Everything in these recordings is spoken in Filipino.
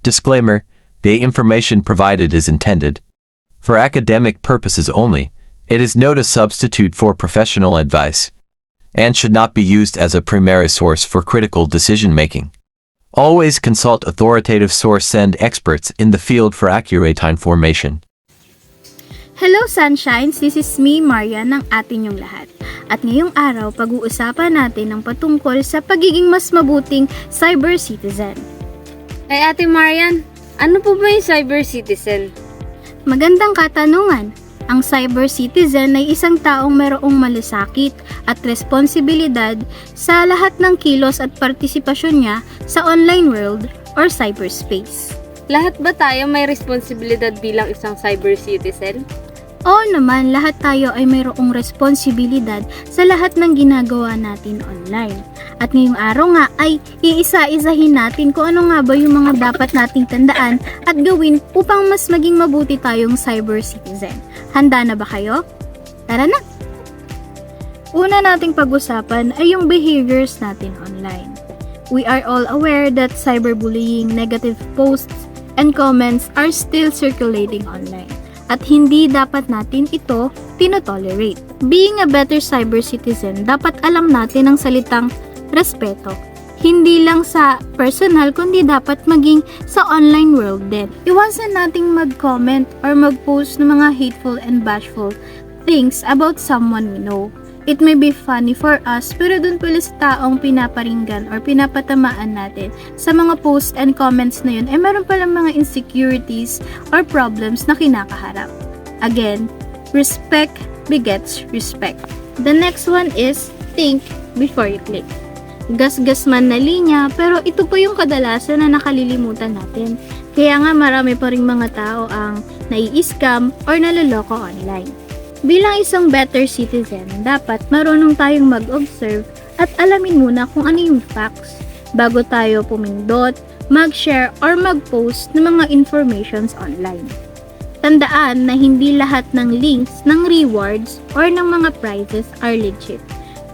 Disclaimer: the information provided is intended for academic purposes only. It is not a substitute for professional advice and should not be used as a primary source for critical decision-making. Always consult authoritative source and experts in the field for accurate information. Hello Sunshines! This is me, Maria, ng atin yung lahat. At ngayong araw, pag-uusapan natin ang patungkol sa pagiging mas mabuting cyber citizen. Ay Ate Marian, ano po ba yung cyber citizen? Magandang katanungan. Ang cyber citizen ay isang taong mayroong malasakit at responsibilidad sa lahat ng kilos at partisipasyon niya sa online world or cyberspace. Lahat ba tayo may responsibilidad bilang isang cyber citizen? Oo naman, lahat tayo ay mayroong responsibilidad sa lahat ng ginagawa natin online. At ngayong araw nga ay iisa-isahin natin kung ano nga ba yung mga dapat nating tandaan at gawin upang mas maging mabuti tayong cyber citizen. Handa na ba kayo? Tara na! Una nating pag-usapan ay yung behaviors natin online. We are all aware that cyberbullying, negative posts, and comments are still circulating online. At hindi dapat natin ito tinotolerate. Being a better cyber citizen, dapat alam natin ang salitang respeto. Hindi lang sa personal, kundi dapat maging sa online world din. Iwasan nating mag-comment or mag-post ng mga hateful and bashful things about someone we know. It may be funny for us, pero dun pala sa taong pinaparinggan or pinapatamaan natin sa mga posts and comments na yun, meron palang mga insecurities or problems na kinakaharap. Again, respect begets respect. The next one is think before you click. Gasgas man na linya, pero ito po yung kadalasan na nakalilimutan natin. Kaya nga marami pa ring mga tao ang nai-scam or naloloko online. Bilang isang better citizen, dapat marunong tayong mag-observe at alamin muna kung ano yung facts bago tayo pumindot, mag-share or mag-post ng mga informations online. Tandaan na hindi lahat ng links, ng rewards or ng mga prizes are legit.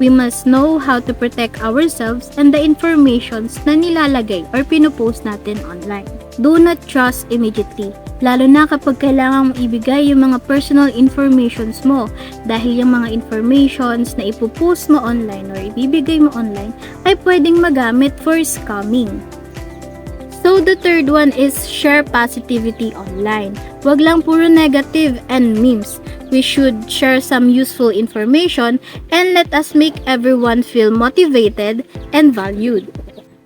We must know how to protect ourselves and the informations na nilalagay or pinupost natin online. Do not trust immediately, lalo na kapag kailangan mong ibigay yung mga personal informations mo dahil yung mga informations na ipopost mo online or ibibigay mo online ay pwedeng magamit for scamming. So the third one is share positivity online. Wag lang puro negative and memes. We should share some useful information and let us make everyone feel motivated and valued.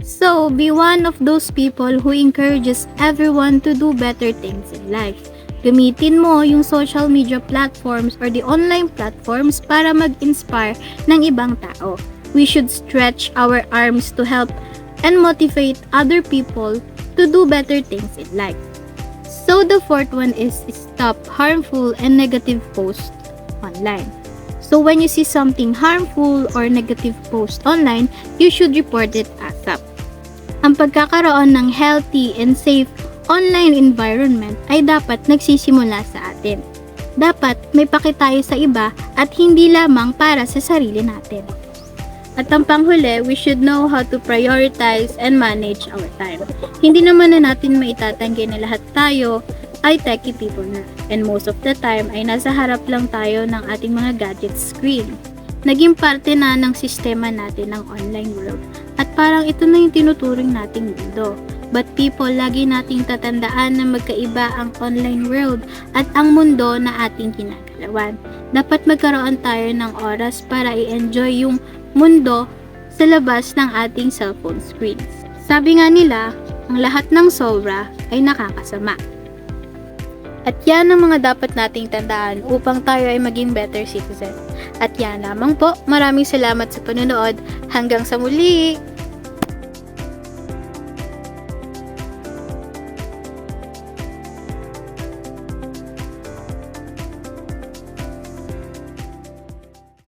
So, be one of those people who encourages everyone to do better things in life. Gamitin mo yung social media platforms or the online platforms para mag-inspire ng ibang tao. We should stretch our arms to help and motivate other people to do better things in life. So the fourth one is stop harmful and negative posts online. So when you see something harmful or negative post online, you should report it ASAP. Ang pagkakaroon ng healthy and safe online environment ay dapat nagsisimula sa atin. Dapat may paki tayo sa iba at hindi lamang para sa sarili natin. At ang panghuli, we should know how to prioritize and manage our time. Hindi naman na natin maitatanggi na lahat tayo ay techie people na. And most of the time ay nasa harap lang tayo ng ating mga gadget screen. Naging parte na ng sistema natin ng online world. At parang ito na yung tinuturing nating mundo. But people, lagi nating tatandaan na magkaiba ang online world at ang mundo na ating ginagalawan. Dapat magkaroon tayo ng oras para i-enjoy yung mundo sa labas ng ating cellphone screens. Sabi nga nila, ang lahat ng sobra ay nakakasama. At yan ang mga dapat nating tandaan upang tayo ay maging better citizen. At yan lamang po, maraming salamat sa panonood. Hanggang sa muli!